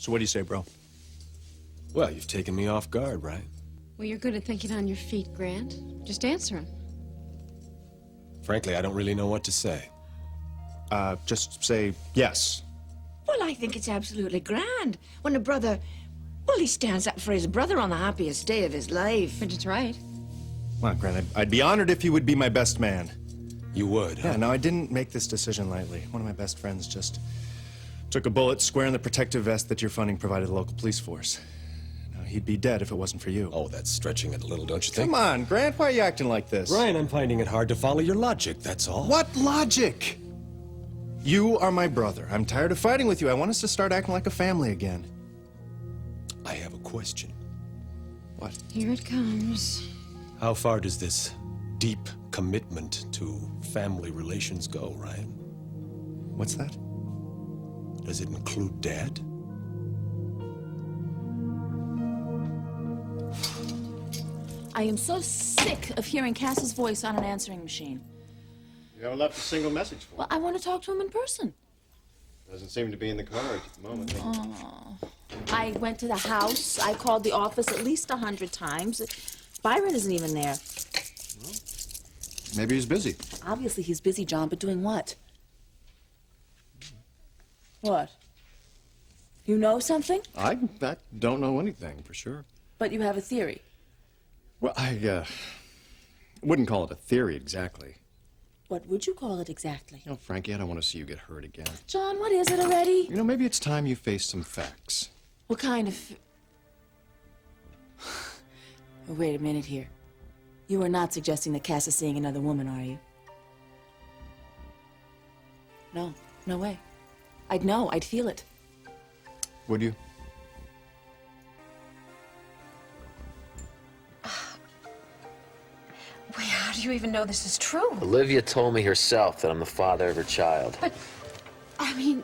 So what do you say, bro? Well, you've taken me off guard, right? Well, you're good at thinking on your feet, Grant. Just answer him. Frankly, I don't really know what to say. Just say yes. Well, I think it's absolutely grand when a brother, well, he stands up for his brother on the happiest day of his life. But it's right. Well, Grant, I'd be honored if you would be my best man. You would, huh? Yeah, no, I didn't make this decision lightly. One of my best friends just took a bullet square in the protective vest that your funding provided the local police force. Now, he'd be dead if it wasn't for you. Oh, that's stretching it a little, don't you think? Come on, Grant, why are you acting like this? Ryan, I'm finding it hard to follow your logic, that's all. What logic? You are my brother. I'm tired of fighting with you. I want us to start acting like a family again. I have a question. What? Here it comes. How far does this deep commitment to family relations go, Ryan? What's that? Does it include Dad? I am so sick of hearing Cass's voice on an answering machine. You haven't left a single message for him. Well, I want to talk to him in person. Doesn't seem to be in the cards at the moment. I went to the house. I called the office at least 100 times. Byron isn't even there. Maybe he's busy. Obviously, he's busy, John, but doing what? What? You know something? I don't know anything for sure. But you have a theory. Well, I wouldn't call it a theory exactly. What would you call it exactly? You know, Frankie, I don't want to see you get hurt again. John, what is it already? You know, maybe it's time you face some facts. What kind of... Oh, wait a minute here. You are not suggesting that Cass is seeing another woman, are you? No, no way. I'd know, I'd feel it. Would you? Wait, how do you even know this is true? Olivia told me herself that I'm the father of her child. But, I mean...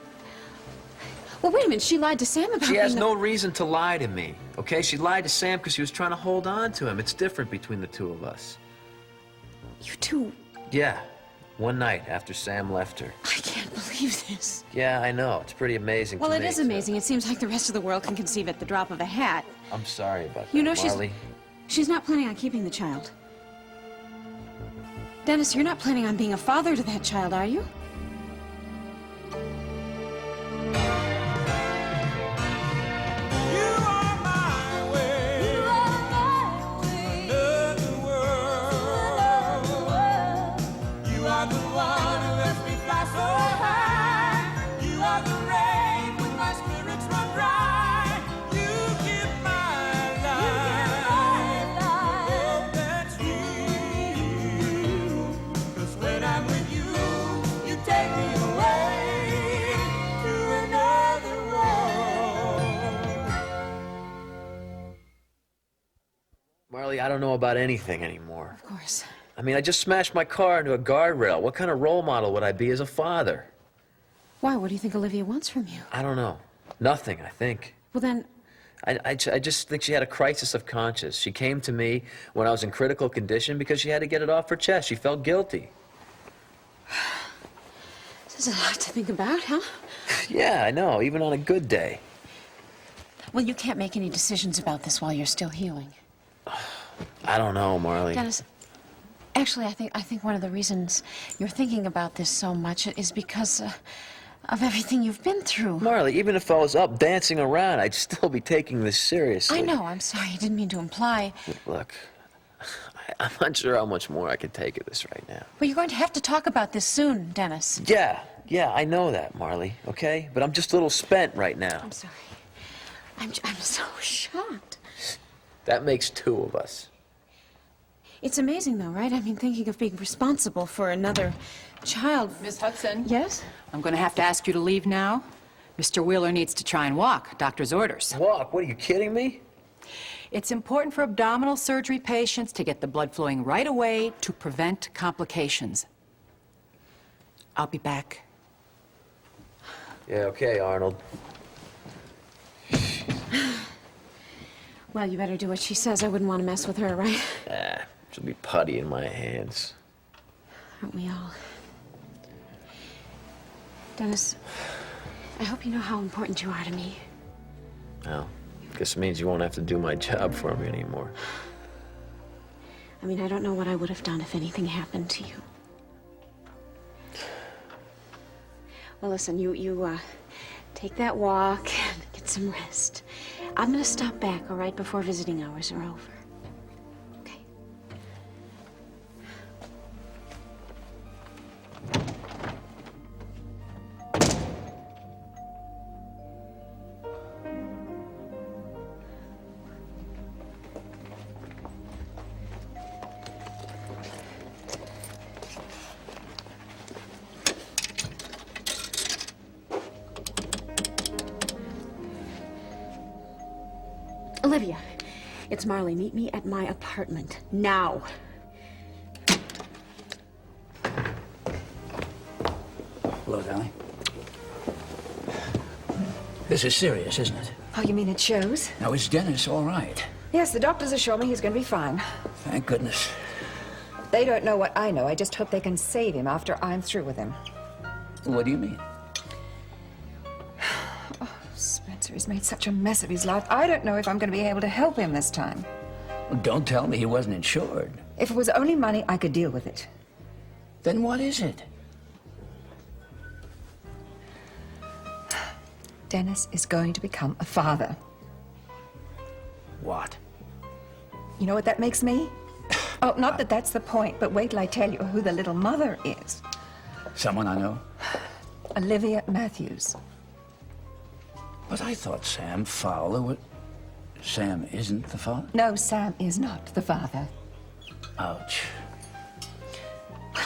Well, wait a minute. She lied to Sam about She has being no reason to lie to me, okay? She lied to Sam because she was trying to hold on to him. It's different between the two of us. You two... Yeah, one night after Sam left her. I can't believe this. Yeah, I know. It's pretty amazing Well, to it me, is amazing. It seems like the rest of the world can conceive at the drop of a hat. I'm sorry about You that, know, Marley. she's not planning on keeping the child. Dennis, you're not planning on being a father to that child, are you? Marley, I don't know about anything anymore. Of course. I mean, I just smashed my car into a guardrail. What kind of role model would I be as a father? Why? What do you think Olivia wants from you? I don't know. Nothing, I think. Well, then... I just think she had a crisis of conscience. She came to me when I was in critical condition because she had to get it off her chest. She felt guilty. This is a lot to think about, huh? Yeah, I know, even on a good day. Well, you can't make any decisions about this while you're still healing. I don't know, Marley. Dennis, actually, I think one of the reasons you're thinking about this so much is because of everything you've been through. Marley, even if I was up dancing around, I'd still be taking this seriously. I know, I'm sorry. I didn't mean to imply. Look, I'm not sure how much more I can take of this right now. Well, you're going to have to talk about this soon, Dennis. Yeah, I know that, Marley, okay? But I'm just a little spent right now. I'm sorry. I'm so shocked. That makes two of us. It's amazing, though, right? I mean, thinking of being responsible for another child. Miss Hudson? Yes? I'm going to have to ask you to leave now. Mr. Wheeler needs to try and walk. Doctor's orders. Walk? What, are you kidding me? It's important for abdominal surgery patients to get the blood flowing right away to prevent complications. I'll be back. Yeah, okay, Arnold. Well, you better do what she says. I wouldn't want to mess with her, right? Ah, she'll be putty in my hands. Aren't we all? Dennis, I hope you know how important you are to me. Well, guess it means you won't have to do my job for me anymore. I mean, I don't know what I would have done if anything happened to you. Well, listen, you take that walk and get some rest. I'm gonna stop back, all right, before visiting hours are over. Okay? Olivia, it's Marley. Meet me at my apartment now. Hello, darling. This is serious, isn't it? Oh, you mean it shows? Now, is Dennis all right? Yes, the doctors assure me he's going to be fine. Thank goodness. They don't know what I know. I just hope they can save him after I'm through with him. What do you mean? Spencer has made such a mess of his life. I don't know if I'm going to be able to help him this time. Well, don't tell me he wasn't insured. If it was only money, I could deal with it. Then what is it? Dennis is going to become a father. What? You know what that makes me? Oh, not that that's the point, but wait till I tell you who the little mother is. Someone I know? Olivia Matthews. But I thought Sam Fowler would... Sam isn't the father? No, Sam is not the father. Ouch.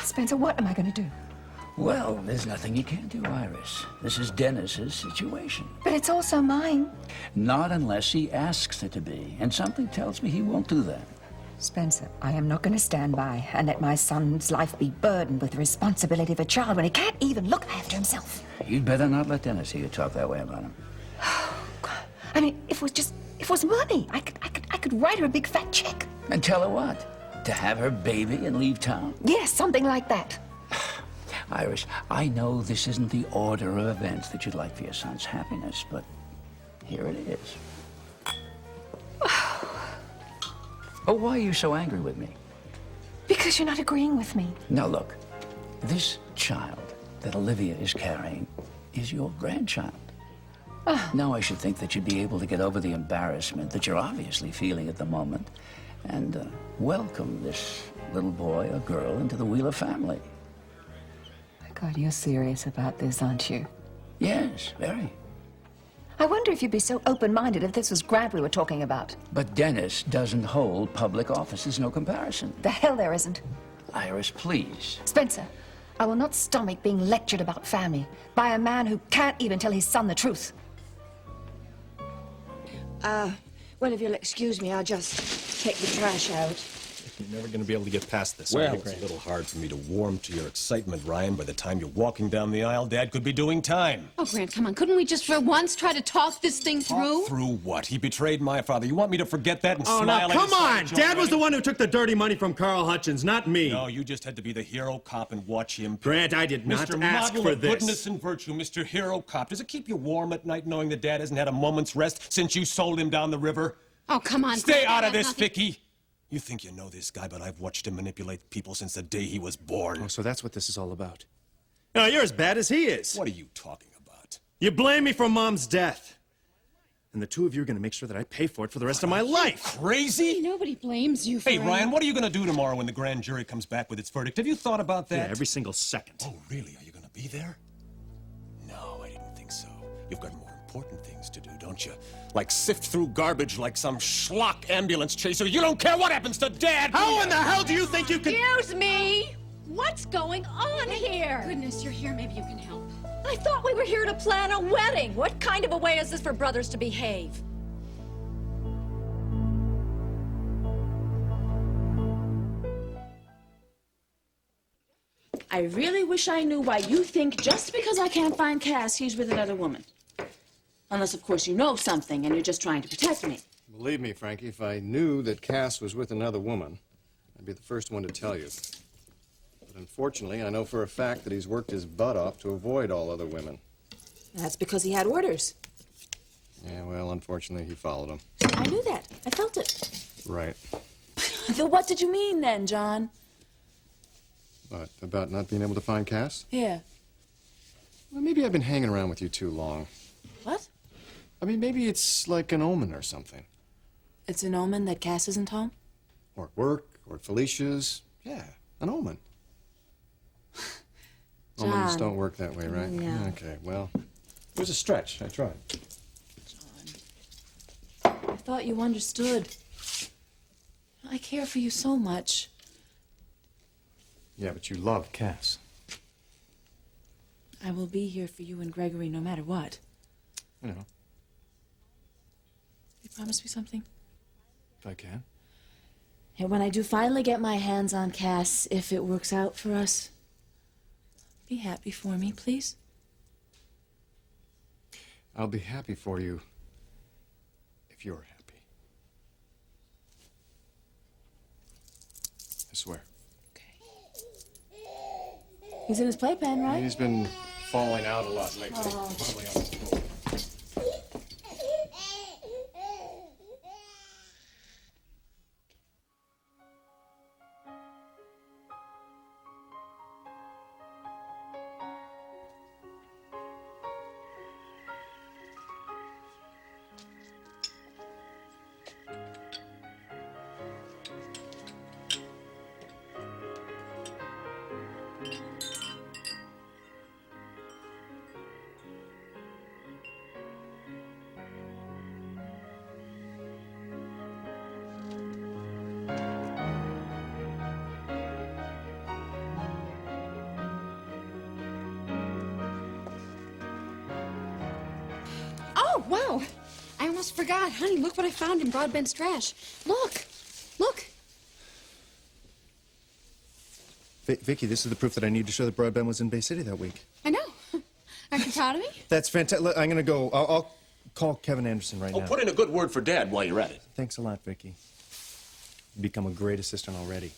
Spencer, what am I going to do? Well, there's nothing you can do, Iris. This is Dennis's situation. But it's also mine. Not unless he asks it to be. And something tells me he won't do that. Spencer, I am not going to stand by and let my son's life be burdened with the responsibility of a child when he can't even look after himself. You'd better not let Dennis hear you talk that way about him. I mean, if it was money, I could write her a big fat check. And tell her what? To have her baby and leave town? Yes, something like that. Iris, I know this isn't the order of events that you'd like for your son's happiness, but here it is. Oh, why are you so angry with me? Because you're not agreeing with me. Now, look, this child that Olivia is carrying is your grandchild. Now I should think that you'd be able to get over the embarrassment that you're obviously feeling at the moment and welcome this little boy or girl into the Wheeler family. God, you're serious about this, aren't you? Yes, very. I wonder if you'd be so open-minded if this was Grant we were talking about. But Dennis doesn't hold public office. There's no comparison. The hell there isn't. Iris, please. Spencer, I will not stomach being lectured about family by a man who can't even tell his son the truth. Well, if you'll excuse me, I'll just take the trash out. You're never going to be able to get past this. Well, are you, it's a little hard for me to warm to your excitement, Ryan. By the time you're walking down the aisle, Dad could be doing time. Oh, Grant, come on. Couldn't we just for once try to talk this thing through? Through what? He betrayed my father. You want me to forget that and Oh, smile now, at come his on! son, Dad was the Joe? one who took the dirty money from Carl Hutchins, not me. No, you just had to be the hero cop and watch him. Grant, I did not Mr. ask Model for of this. goodness and virtue, Mr. Hero Cop. Does it keep you warm at night knowing that Dad hasn't had a moment's rest since you sold him down the river? Oh, come on. Stay Grant, out that of has this, nothing- Vicky. You think you know this guy, but I've watched him manipulate people since the day he was born. Oh, so that's what this is all about. No, you're as bad as he is. What are you talking about? You blame me for Mom's death. And the two of you are going to make sure that I pay for it for the rest of my life. Crazy? Nobody blames you for Hey, it. Ryan, what are you going to do tomorrow when the grand jury comes back with its verdict? Have you thought about that? Yeah, every single second. Oh, really? Are you going to be there? No, I didn't think so. You've got more important things to do, don't you? Like sift through garbage like some schlock ambulance chaser. You don't care what happens to Dad! How in the hell do you think you can... Excuse me! What's going on here? Goodness, you're here. Maybe you can help. I thought we were here to plan a wedding. What kind of a way is this for brothers to behave? I really wish I knew why you think just because I can't find Cass, he's with another woman. Unless, of course, you know something and you're just trying to protect me. Believe me, Frankie, if I knew that Cass was with another woman, I'd be the first one to tell you. But unfortunately, I know for a fact that he's worked his butt off to avoid all other women. That's because he had orders. Yeah, well, unfortunately, he followed him. I knew that. I felt it. Right. Then what did you mean then, John? What, about not being able to find Cass? Yeah. Well, maybe I've been hanging around with you too long. What? I mean, maybe it's like an omen or something. It's an omen that Cass isn't home? Or at work, or at Felicia's. Yeah, an omen. Omens don't work that way, right? Yeah. Okay, well, it was a stretch. I tried. I thought you understood. I care for you so much. Yeah, but you love Cass. I will be here for you and Gregory no matter what. You know, You promise me something? if I can. And when I do finally get my hands on Cass, if it works out for us, be happy for me, please. I'll be happy for you if you're happy. I swear. He's in his playpen, right? He's been falling out a lot lately. Probably on the floor. Oh, wow. I almost forgot. Honey, look what I found in Broadbent's trash. Look. Look. Vicky, this is the proof that I need to show that Broadbent was in Bay City that week. I know. Aren't you proud of me? That's fantastic. I'm going to go. I'll call Kevin Anderson right now. Oh, put in a good word for Dad while you're at it. Thanks a lot, Vicky. You've become a great assistant already.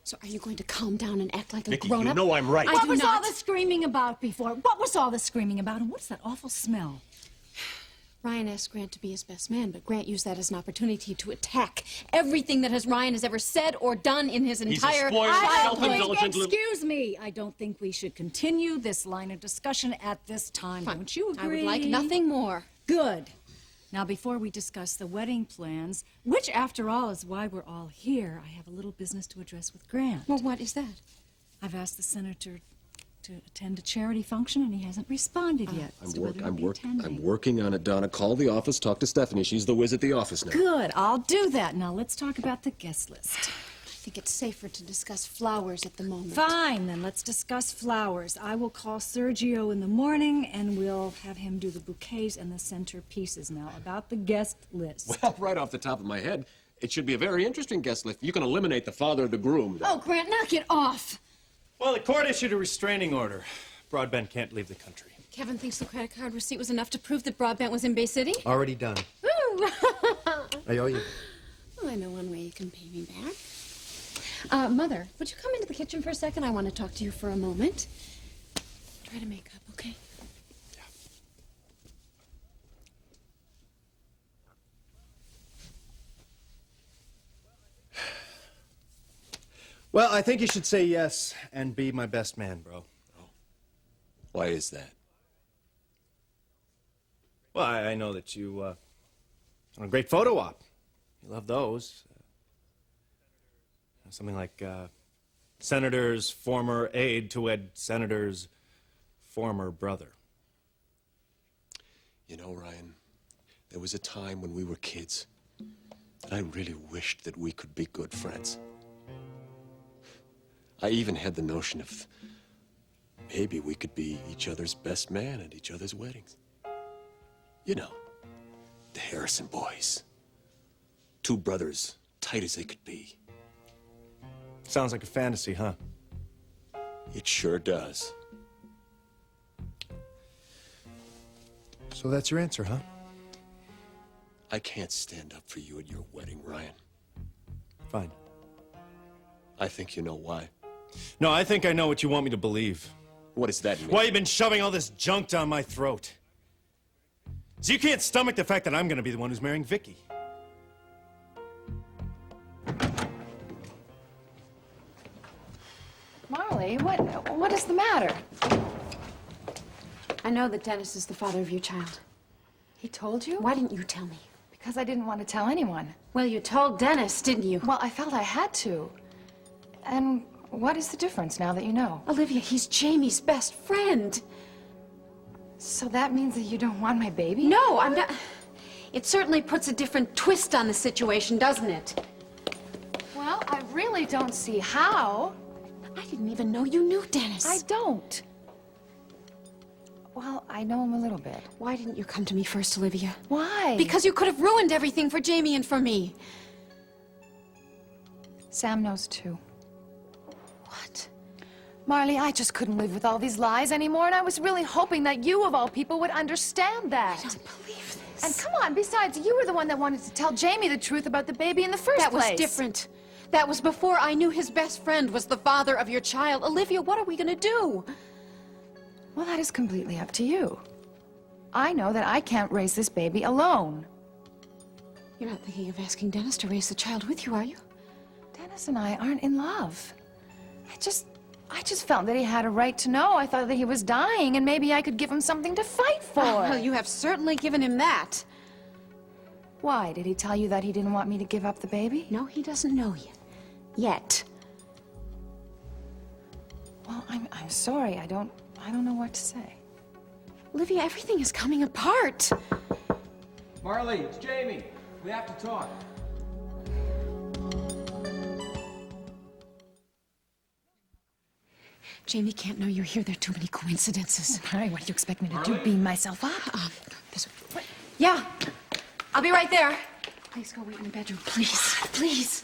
So are you going to calm down and act like a Vicky, grown-up? you know I'm right. I What do was all not. the screaming about before? What was all the screaming about? And what's that awful smell? Ryan asked Grant to be his best man, but Grant used that as an opportunity to attack everything that Ryan has ever said or done in his He's a entire spoiled, childhood. self-indulgent little... Excuse me. I don't think we should continue this line of discussion at this time. Fine. Don't you agree? I would like nothing more. Good. Now, before we discuss the wedding plans, which, after all, is why we're all here, I have a little business to address with Grant. Well, what is that? I've asked the senator to attend a charity function, and he hasn't responded yet. as to whether he'll be attending. I'm working on it, Donna. Call the office, talk to Stephanie. She's the whiz at the office now. Good. I'll do that. Now, let's talk about the guest list. I think it's safer to discuss flowers at the moment. Fine, then let's discuss flowers. I will call Sergio in the morning, and we'll have him do the bouquets and the centerpieces. Now, about the guest list. Well, right off the top of my head, it should be a very interesting guest list. You can eliminate the father of the groom. Oh, Grant, knock it off. Well, the court issued a restraining order. Broadbent can't leave the country. Kevin thinks the credit card receipt was enough to prove that Broadbent was in Bay City? Already done. Ooh. I owe you. Well, I know one way you can pay me back. Mother, would you come into the kitchen for a second? I want to talk to you for a moment. Try to make up, okay? Well, I think you should say yes and be my best man, bro. Why is that? Well, I know that you, on a great photo op. You love those. Something like, Senator's former aide to wed Senator's former brother. You know, Ryan, there was a time when we were kids that I really wished that we could be good friends. I even had the notion of maybe we could be each other's best man at each other's weddings. You know, the Harrison boys. Two brothers, tight as they could be. Sounds like a fantasy, huh? It sure does. So that's your answer, huh? I can't stand up for you at your wedding, Ryan. Fine. I think you know why. No, I think I know what you want me to believe. What does that mean? Why you've been shoving all this junk down my throat. So you can't stomach the fact that I'm gonna be the one who's marrying Vicky. Marley, what is the matter? I know that Dennis is the father of your child. He told you? Why didn't you tell me? Because I didn't want to tell anyone. Well, you told Dennis, didn't you? Well, I felt I had to. And what is the difference now that you know? Olivia, he's Jamie's best friend. So that means that you don't want my baby? No, I'm not. It certainly puts a different twist on the situation, doesn't it? Well, I really don't see how. I didn't even know you knew Dennis. I don't. Well, I know him a little bit. Why didn't you come to me first, Olivia? Why? Because you could have ruined everything for Jamie and for me. Sam knows too. What? Marley, I just couldn't live with all these lies anymore, and I was really hoping that you, of all people, would understand that. I don't believe this. And come on, besides, you were the one that wanted to tell Jamie the truth about the baby in the first place. That was different. That was before I knew his best friend was the father of your child. Olivia, what are we gonna do? Well, that is completely up to you. I know that I can't raise this baby alone. You're not thinking of asking Dennis to raise the child with you, are you? Dennis and I aren't in love. I just felt that he had a right to know. I thought that he was dying, and maybe I could give him something to fight for. Well, you have certainly given him that. Why? Did he tell you that he didn't want me to give up the baby? No, he doesn't know you. Yet. Well, I'm sorry. I don't know what to say. Olivia, everything is coming apart. Marley, it's Jamie. We have to talk. Jamie can't know you're here. There are too many coincidences. Marley, what do you expect me to do? Beam myself up? This way. Yeah, I'll be right there. Please go wait in the bedroom. Please, please.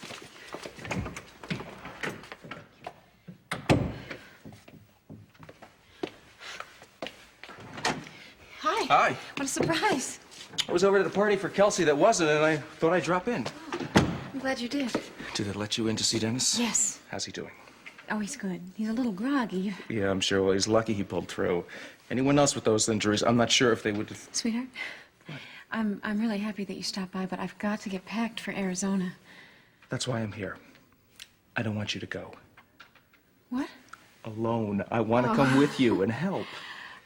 Hi. Hi. What a surprise. I was over at the party for Kelsey that wasn't, and I thought I'd drop in. I'm glad you did. Did it let you in to see Dennis? Yes. How's he doing? Oh, he's good. He's a little groggy. Yeah, I'm sure. Well, he's lucky he pulled through. Anyone else with those injuries, I'm not sure if they would have... Sweetheart, I'm really happy that you stopped by, but I've got to get packed for Arizona. That's why I'm here. I don't want you to go. What? Alone. I want to come with you and help.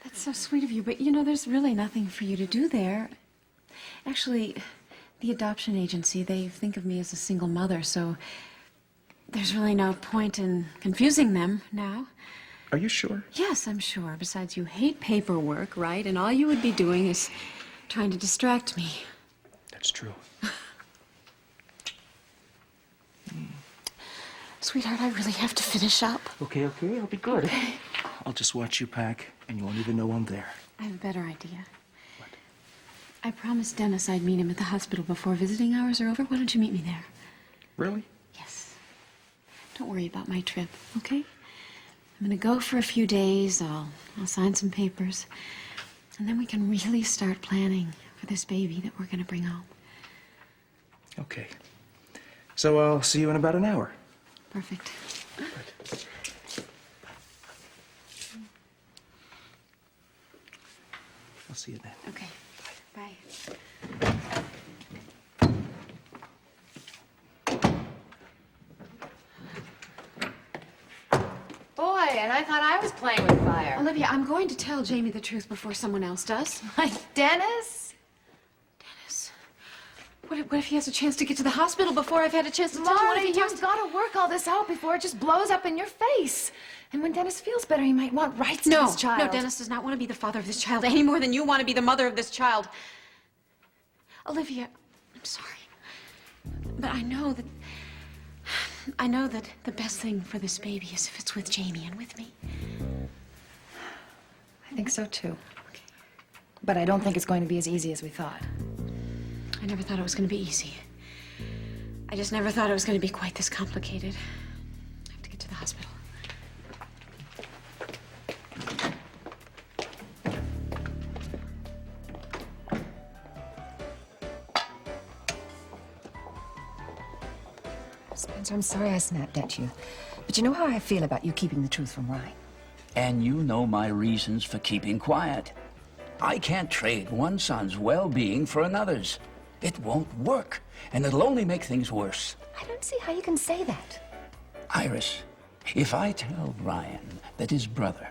That's so sweet of you, but you know, there's really nothing for you to do there. Actually, the adoption agency, they think of me as a single mother, so there's really no point in confusing them now. Are you sure? Yes, I'm sure. Besides, you hate paperwork, right? And all you would be doing is trying to distract me. That's true. Sweetheart, I really have to finish up. Okay, I'll be good. Okay. I'll just watch you pack, and you won't even know I'm there. I have a better idea. What? I promised Dennis I'd meet him at the hospital before visiting hours are over. Why don't you meet me there? Really? Yes. Don't worry about my trip, okay? I'm gonna go for a few days. I'll sign some papers. And then we can really start planning for this baby that we're gonna bring home. Okay. So I'll see you in about an hour. Perfect. Good. I'll see you then. Okay. Bye. Boy, and I thought I was playing with fire. Olivia, I'm going to tell Jamie the truth before someone else does. Like Dennis? Dennis. What if he has a chance to get to the hospital before I've had a chance to tell him what Marley, he has you've to... got to work all this out before it just blows up in your face. And when Dennis feels better, he might want rights to his child. No, Dennis does not want to be the father of this child any more than you want to be the mother of this child. Olivia, I'm sorry. But I know that the best thing for this baby is if it's with Jamie and with me. I think so, too. Okay. But I don't think it's going to be as easy as we thought. I never thought it was going to be easy. I just never thought it was going to be quite this complicated. I have to get to the hospital. Spencer, I'm sorry I snapped at you. But you know how I feel about you keeping the truth from Ryan. And you know my reasons for keeping quiet. I can't trade one son's well-being for another's. It won't work, and it'll only make things worse. I don't see how you can say that. Iris, if I tell Ryan that his brother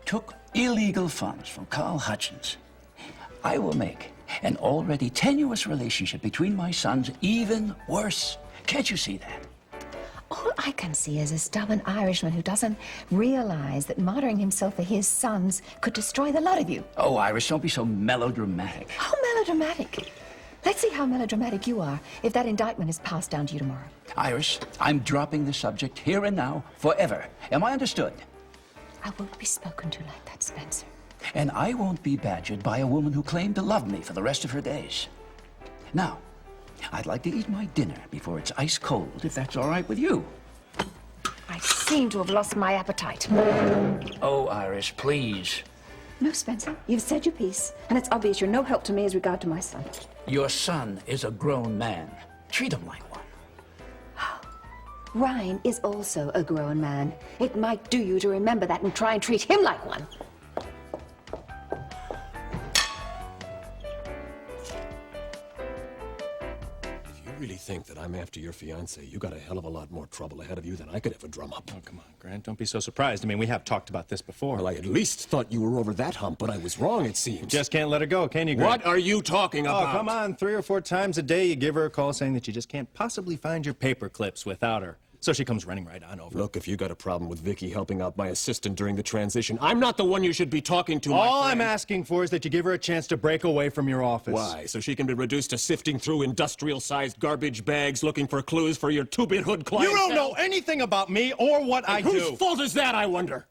took illegal funds from Carl Hutchins, I will make an already tenuous relationship between my sons even worse. Can't you see that? All I can see is a stubborn Irishman who doesn't realize that martyring himself for his sons could destroy the lot of you. Oh, Iris, don't be so melodramatic. How melodramatic? Let's see how melodramatic you are if that indictment is passed down to you tomorrow. Iris, I'm dropping the subject here and now, forever. Am I understood? I won't be spoken to like that, Spencer. And I won't be badgered by a woman who claimed to love me for the rest of her days. Now, I'd like to eat my dinner before it's ice cold, if that's all right with you. I seem to have lost my appetite. Oh, Iris, please. No, Spencer, you've said your piece, and it's obvious you're no help to me as regard to my son. Your son is a grown man. Treat him like one. Ryan is also a grown man. It might do you to remember that and try and treat him like one. Really think that I'm after your fiancé, you got a hell of a lot more trouble ahead of you than I could ever drum up. Oh, come on, Grant. Don't be so surprised. I mean, we have talked about this before. Well, I at least thought you were over that hump, but I was wrong, it seems. Just can't let her go, can you, Grant? What are you talking about? Oh, come on. 3 or 4 times a day you give her a call saying that you just can't possibly find your paper clips without her. So she comes running right on over. Look, if you got a problem with Vicky helping out my assistant during the transition, I'm not the one you should be talking to, All I'm asking for is that you give her a chance to break away from your office. Why? So she can be reduced to sifting through industrial-sized garbage bags looking for clues for your two-bit hood clientele? You don't know anything about me or what I do. Whose fault is that, I wonder?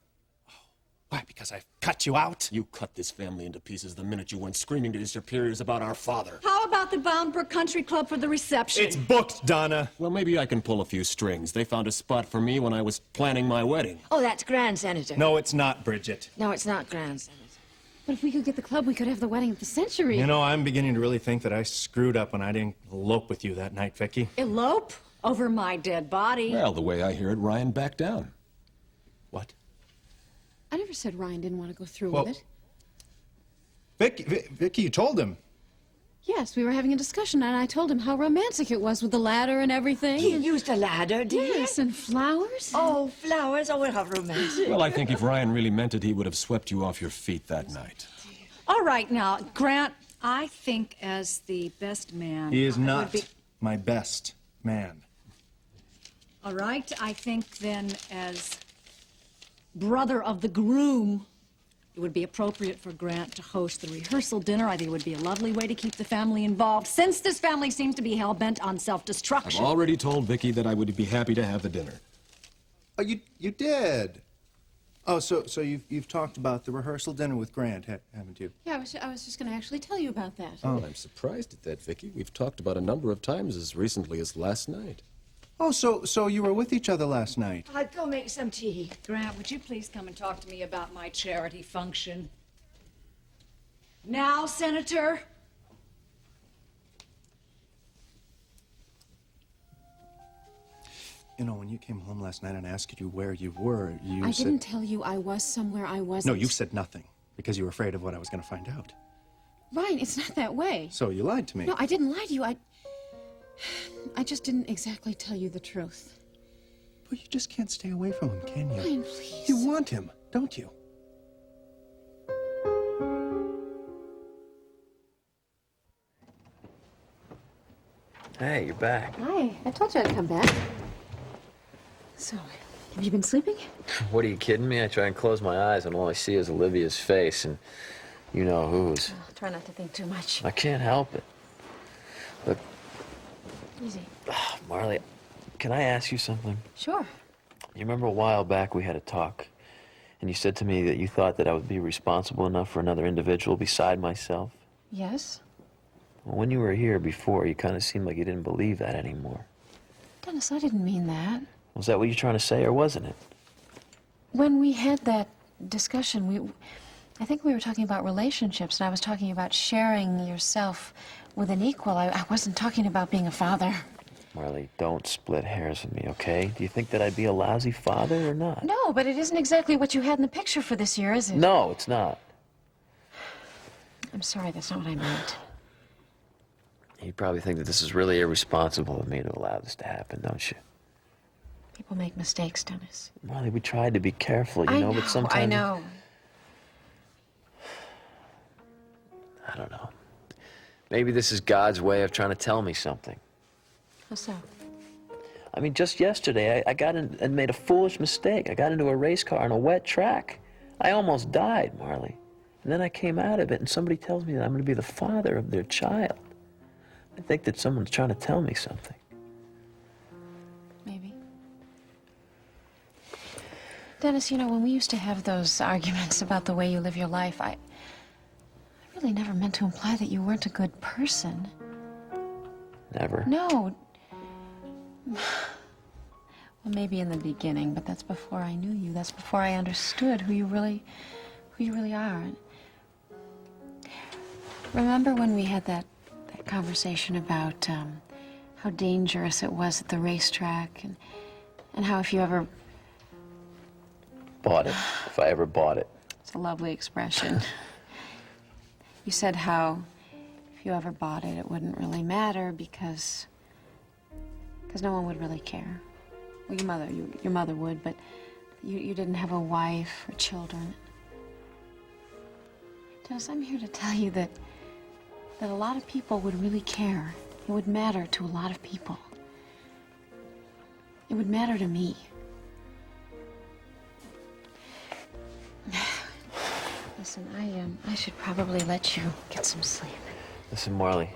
Why, because I've cut you out? You cut this family into pieces the minute you went screaming to your superiors about our father. How about the Boundbrook Country Club for the reception? It's booked, Donna. Well, maybe I can pull a few strings. They found a spot for me when I was planning my wedding. Oh, that's grand, Senator. No, it's not, Bridget. No, it's not grand, Senator. But if we could get the club, we could have the wedding of the century. You know, I'm beginning to really think that I screwed up when I didn't elope with you that night, Vicky. Elope? Over my dead body? Well, the way I hear it, Ryan backed down. What? I never said Ryan didn't want to go through Well, with Vicky, it. Vicky, you told him. Yes, we were having a discussion, and I told him how romantic it was with the ladder and everything. He used a ladder, did he? Yes, and flowers. Oh, flowers. Oh, how romantic. Well, I think if Ryan really meant it, he would have swept you off your feet that night. All right, now, Grant, I think as the best man... He is I would not be- my best man. All right, I think then as brother of the groom, it would be appropriate for Grant to host the rehearsal dinner. I think it would be a lovely way to keep the family involved, since this family seems to be hell-bent on I've self-destruction. already told Vicky that I would be happy to have the dinner. Oh, you did? Oh, so you've talked about the rehearsal dinner with Grant, haven't you? Yeah, I was just going to actually tell you about that. Oh, I'm surprised at that, Vicky. We've talked about a number of times as recently as last night. Oh, so you were with each other last night? I'd go make some tea. Grant, would you please come and talk to me about my charity function? Now, Senator? You know, when you came home last night and I asked you where you were, you I said... didn't tell you I was somewhere I wasn't. No, you said nothing, because you were afraid of what I was going to find out. Ryan, it's not that way. So you lied to me. No, I didn't lie to you. I just didn't exactly tell you the truth. But you just can't stay away from him, can you? Ryan, please. You want him, don't you? Hey, you're back. Hi, I told you I'd come back. So, have you been sleeping? What, are you kidding me? I try and close my eyes and all I see is Olivia's face and you know whose. Oh, try not to think too much. I can't help it. Look, Easy. Marley, can I ask you something? Sure. You remember a while back we had a talk, and you said to me that you thought that I would be responsible enough for another individual beside myself? Yes? Well, when you were here before, you kind of seemed like you didn't believe that anymore. Dennis, I didn't mean that. Was that what you're trying to say, or wasn't it? When we had that discussion, I think we were talking about relationships, and I was talking about sharing yourself with an equal. I wasn't talking about being a father. Marley, don't split hairs with me, okay? Do you think that I'd be a lousy father or not? No, but it isn't exactly what you had in the picture for this year, is it? No, it's not. I'm sorry, that's not what I meant. You probably think that this is really irresponsible of me to allow this to happen, don't you? People make mistakes, Dennis. Marley, we tried to be careful, you know, but sometimes... I know. I don't know. Maybe this is God's way of trying to tell me something. How so? I mean, just yesterday, I got in and made a foolish mistake. I got into a race car on a wet track. I almost died, Marley. And then I came out of it, and somebody tells me that I'm going to be the father of their child. I think that someone's trying to tell me something. Maybe. Dennis, you know, when we used to have those arguments about the way you live your life, I really never meant to imply that you weren't a good person. Never? No. Well, maybe in the beginning, but that's before I knew you. That's before I understood who you really are. And remember when we had that conversation about how dangerous it was at the racetrack, and how if you ever... Bought it. If I ever bought it. It's a lovely expression. You said how if you ever bought it, it wouldn't really matter because no one would really care. Well, your mother would, but you didn't have a wife or children. Dennis, I'm here to tell you that a lot of people would really care. It would matter to a lot of people. It would matter to me. Listen, I should probably let you get some sleep. Listen, Marley,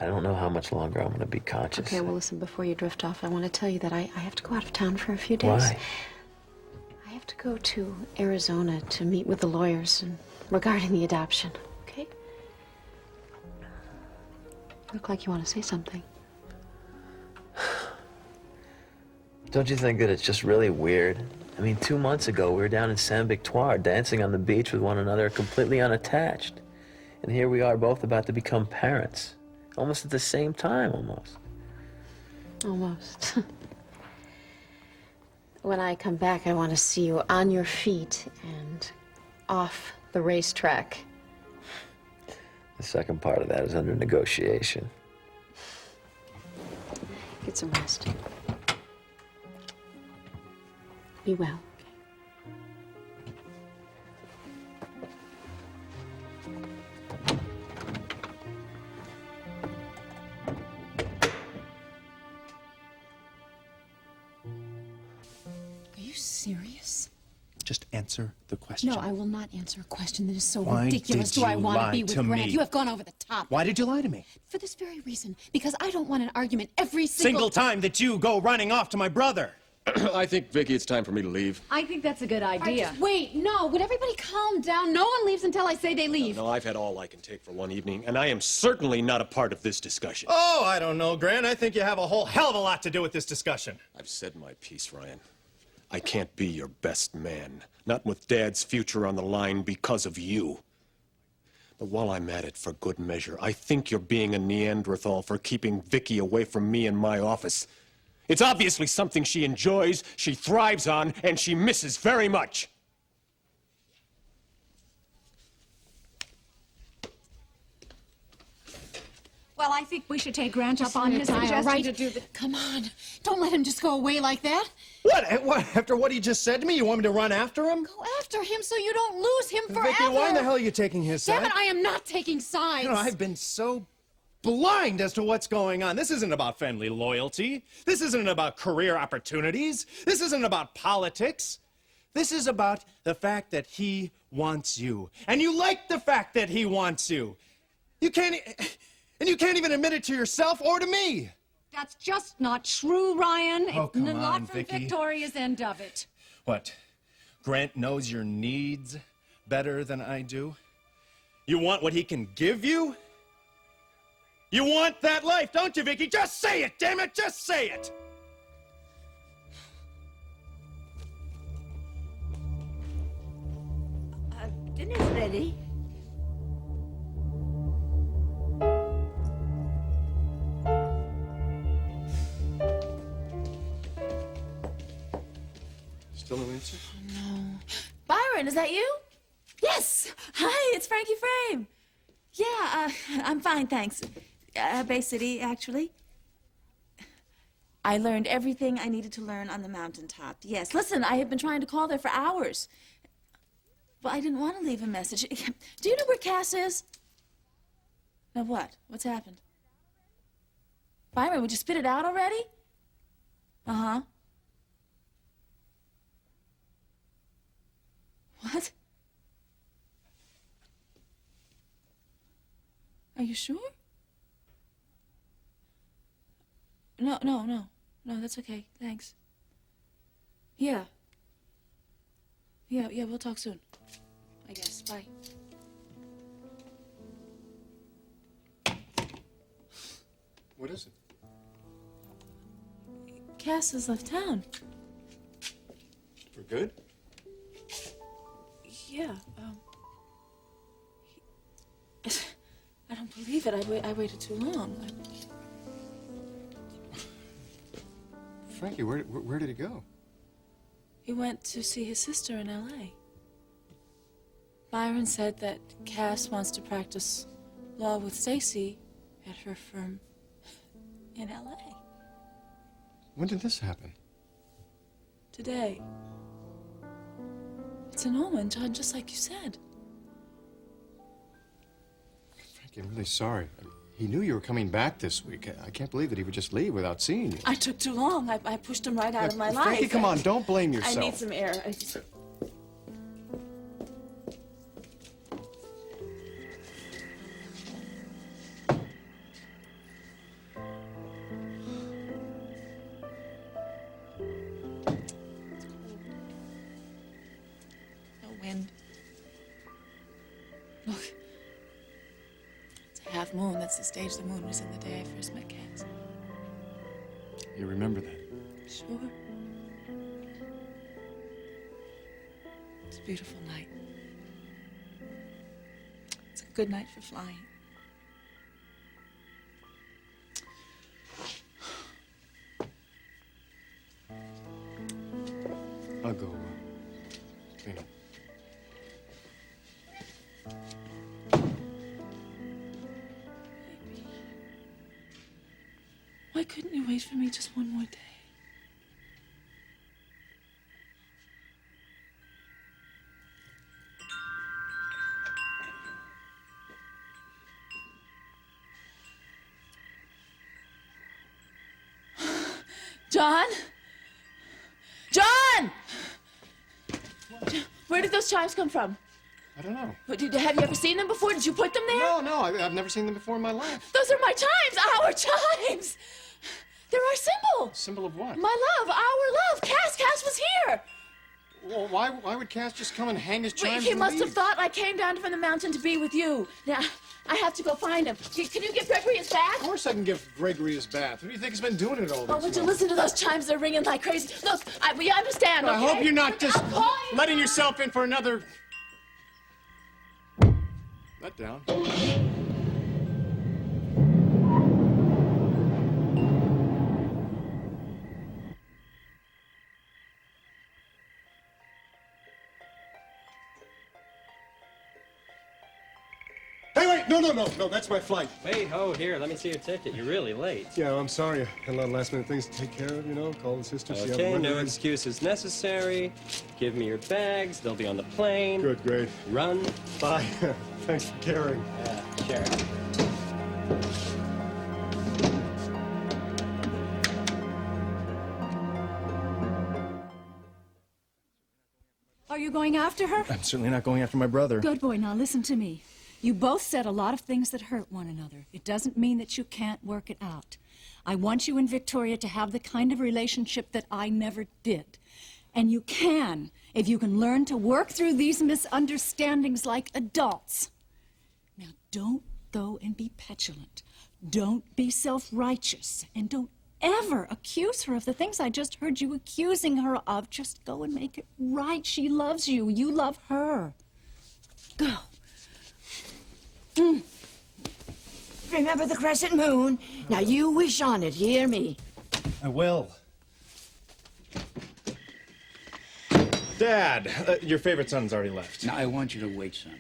I don't know how much longer I'm going to be conscious. Okay, well, listen, before you drift off, I want to tell you that I have to go out of town for a few days. Why? I have to go to Arizona to meet with the lawyers regarding the adoption, okay? You look like you want to say something. Don't you think that it's just really weird? I mean, 2 months ago, we were down in Saint Victoire dancing on the beach with one another, completely unattached. And here we are both about to become parents. Almost at the same time, almost. Almost. When I come back, I want to see you on your feet and off the racetrack. The second part of that is under negotiation. Get some rest. Be well. Are you serious? Just answer the question. No, I will not answer a question that is so Why ridiculous. did Do I you want to lie be with to Grant? me? You have gone over the top. Why did you lie to me? For this very reason. Because I don't want an argument every single time that you go running off to my brother. I think, Vicky, it's time for me to leave. I think that's a good idea. Just wait, no. Would everybody calm down? No one leaves until I say they leave. No, I've had all I can take for one evening, and I am certainly not a part of this discussion. Oh, I don't know, Grant. I think you have a whole hell of a lot to do with this discussion. I've said my piece, Ryan. I can't be your best man, not with Dad's future on the line because of you. But while I'm at it, for good measure, I think you're being a Neanderthal for keeping Vicky away from me and my office. It's obviously something she enjoys, she thrives on, and she misses very much. Well, I think we should take Grant up on his suggestion to do the... Come on. Don't let him just go away like that. What? After what he just said to me, you want me to run after him? Go after him so you don't lose him forever. Vicky, why in the hell are you taking his side? Damn it, I am not taking sides. You know, I've been so blind as to what's going on. This isn't about family loyalty. This isn't about career opportunities. This isn't about politics. This is about the fact that he wants you. And you like the fact that he wants you. You can't even admit it to yourself or to me. That's just not true, Ryan. Oh, come It's on, not from Vicky. Victoria's end of it. What? Grant knows your needs better than I do? You want what he can give you? You want that life, don't you, Vicky? Just say it, damn it! Just say it! Dinner's ready. No. Byron, is that you? Yes. Hi, it's Frankie Frame. Yeah, I'm fine, thanks. Bay City, actually. I learned everything I needed to learn on the mountaintop. Yes, listen, I have been trying to call there for hours. Well, I didn't want to leave a message. Do you know where Cass is? Now what? What's happened? Byron, would you spit it out already? Uh-huh. What? Are you sure? No, that's okay. Thanks. Yeah, we'll talk soon. I guess. Bye. What is it? Cass has left town. For good? Yeah, I don't believe it. I waited too long. Frankie, where did he go? He went to see his sister in L.A. Byron said that Cass wants to practice law with Stacy at her firm in L.A. When did this happen? Today. It's an omen, John, just like you said. Frankie, I'm really sorry. He knew you were coming back this week. I can't believe that he would just leave without seeing you. I took too long. I pushed him right out of my life. Frankie, come on, don't blame yourself. I need some air. No wind. Look. It's a half moon. That's the stage the moon was in the day I first met Cass. You remember that? Sure. It's a beautiful night. It's a good night for flying. I'll go clean up. Why couldn't you wait for me just one more day? John? John! Where did those chimes come from? I don't know. Have you ever seen them before? Did you put them there? No, I've never seen them before in my life. Those are my chimes! Our chimes! They're our symbol! Symbol of what? My love, our love! Cass was here! Well, why would Cass just come and hang his chimes He and must leave? have thought I came down from the mountain to be with you. Now, I have to go find him. Can you give Gregory his bath? Of course I can give Gregory his bath. Who do you think has been doing it all this Oh, would you while? listen to those chimes? They're ringing like crazy. Look, we understand, okay? I hope you're not just letting yourself in for another letdown. Hey, wait! No, that's my flight. Wait, ho, here, let me see your ticket. You're really late. Yeah, I'm sorry. I had a lot of last-minute things to take care of, you know, call the sister, see how the Okay, weather no is. excuses necessary. Give me your bags. They'll be on the plane. Good, great. Run. Bye. Thanks for caring. Yeah, sure. Are you going after her? I'm certainly not going after my brother. Good boy. Now listen to me. You both said a lot of things that hurt one another. It doesn't mean that you can't work it out. I want you and Victoria to have the kind of relationship that I never did. And you can, if you can learn to work through these misunderstandings like adults. Now, don't go and be petulant. Don't be self-righteous. And don't ever accuse her of the things I just heard you accusing her of. Just go and make it right. She loves you. You love her. Go. Remember the crescent moon? Now you wish on it, hear me. I will. Dad, your favorite son's already left. Now, I want you to wait, son.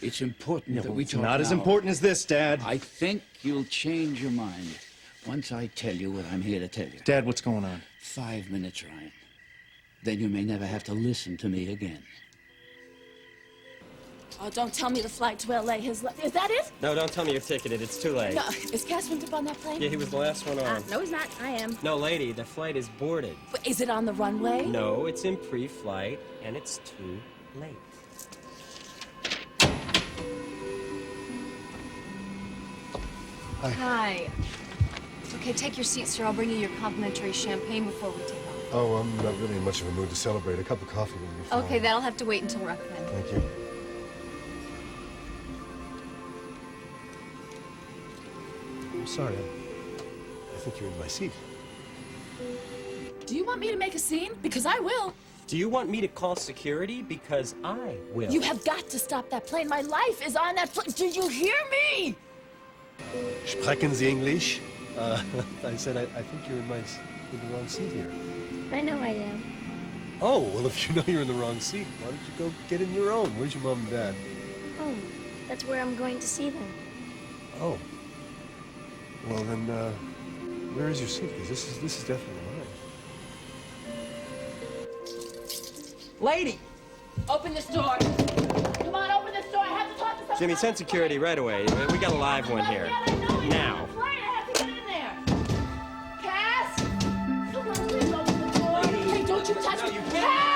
It's important that we It's talk not as now. important as this, Dad. I think you'll change your mind once I tell you what I'm here to tell you. Dad, what's going on? 5 minutes, Ryan. Then you may never have to listen to me again. Oh, don't tell me the flight to L.A. Is that it? No, don't tell me you're ticketed. It's too late. No, is Cass went up on that plane? Yeah, he was the last one on. No, he's not. I am. No, lady, the flight is boarded. But is it on the runway? No, it's in pre-flight, and it's too late. Hi. Okay, take your seat, sir. I'll bring you your complimentary champagne before we take off. Oh, I'm not really in much of a mood to celebrate. A cup of coffee will be fine. Okay, that'll have to wait until we're up then. Thank you. I'm sorry. I think you're in my seat. Do you want me to make a scene? Because I will. Do you want me to call security? Because I will. You have got to stop that plane. My life is on that plane. Do you hear me? Sprechen Sie English? I said I think you're in the wrong seat here. I know I am. Oh, well, if you know you're in the wrong seat, why don't you go get in your own? Where's your mom and dad? Oh, that's where I'm going to see them. Oh. Well, then, where is your seat? Because this is definitely mine. Lady! Open this door. Come on, open this door. I have to talk to someone. Jimmy, send security right away. We got a live one here. Now. I have to get in there. Cass! Come on, please open the door. Hey, don't you touch me. Cass!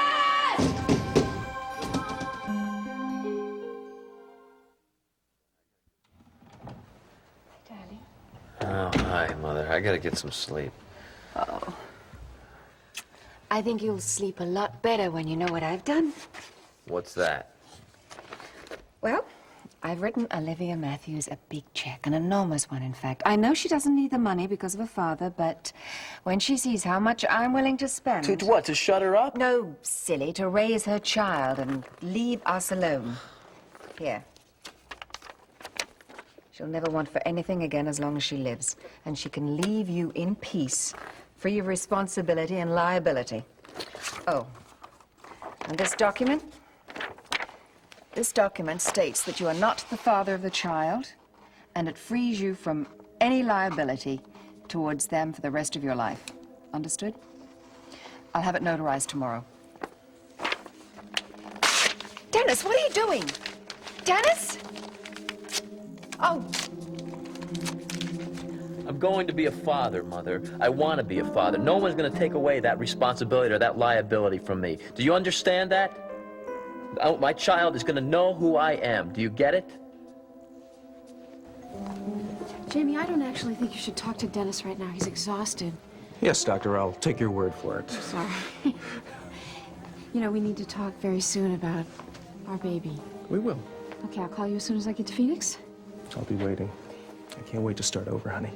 Oh, hi, Mother. I gotta get some sleep. Oh. I think you'll sleep a lot better when you know what I've done. What's that? Well, I've written Olivia Matthews a big check, an enormous one, in fact. I know she doesn't need the money because of her father, but when she sees how much I'm willing to spend... To what, to shut her up? No, silly, to raise her child and leave us alone. Here. She'll never want for anything again as long as she lives, and she can leave you in peace, free of responsibility and liability. Oh, and this document? This document states that you are not the father of the child, and it frees you from any liability towards them for the rest of your life. Understood? I'll have it notarized tomorrow. Dennis, what are you doing? Dennis? Oh. I'm going to be a father, Mother. I want to be a father. No one's going to take away that responsibility or that liability from me. Do you understand that? My child is going to know who I am. Do you get it? Jamie, I don't actually think you should talk to Dennis right now. He's exhausted. Yes, Doctor, I'll take your word for it. I'm sorry. You know, we need to talk very soon about our baby. We will. Okay, I'll call you as soon as I get to Phoenix. I'll be waiting. I can't wait to start over, honey.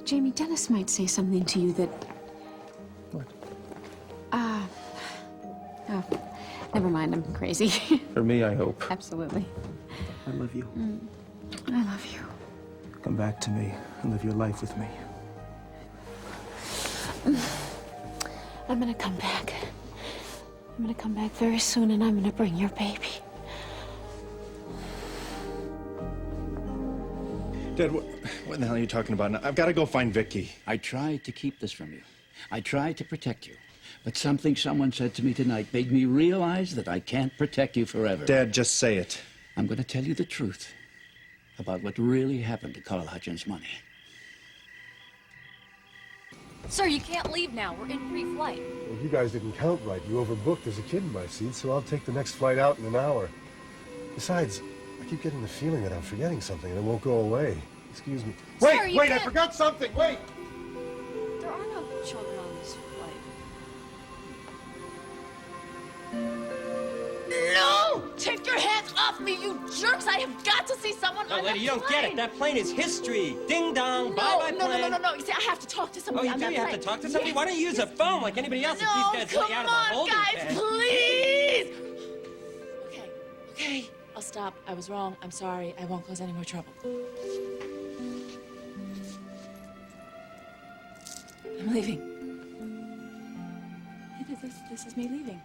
Jamie, Dennis might say something to you that... What? Oh, never mind, I'm crazy. For me, I hope. Absolutely. I love you. I love you. Come back to me and live your life with me. I'm gonna come back. I'm gonna come back very soon, and I'm gonna bring your baby. Dad, what in the hell are you talking about now? I've got to go find Vicky. I tried to keep this from you. I tried to protect you. But something someone said to me tonight made me realize that I can't protect you forever. Dad, just say it. I'm going to tell you the truth about what really happened to Carl Hutchins' money. Sir, you can't leave now. We're in pre-flight. Well, you guys didn't count right. You overbooked. There's a kid in my seat, so I'll take the next flight out in an hour. Besides, I keep getting the feeling that I'm forgetting something and it won't go away. Excuse me. Sir, Wait, you wait, can't... I forgot something. Wait! There are no children on this flight. No! Take your hands off me, you jerks! I have got to see someone No, on lady, that you don't plane. get it. That plane is history. Ding dong, bye-bye plane. No. You see, I have to talk to Oh, somebody you on do? that You plane. have to talk to somebody? Yes, Why don't you use a phone like anybody else No, and keep that come out of the on, holding guys, pen? please! Okay, I'll stop. I was wrong. I'm sorry. I won't cause any more trouble. I'm leaving. This is me leaving.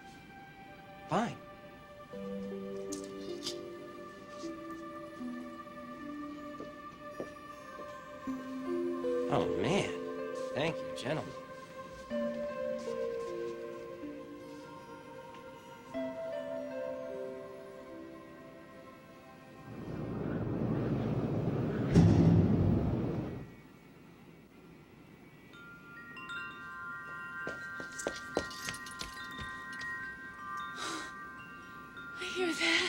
Fine. Oh, man. Thank you, gentlemen. I hear that.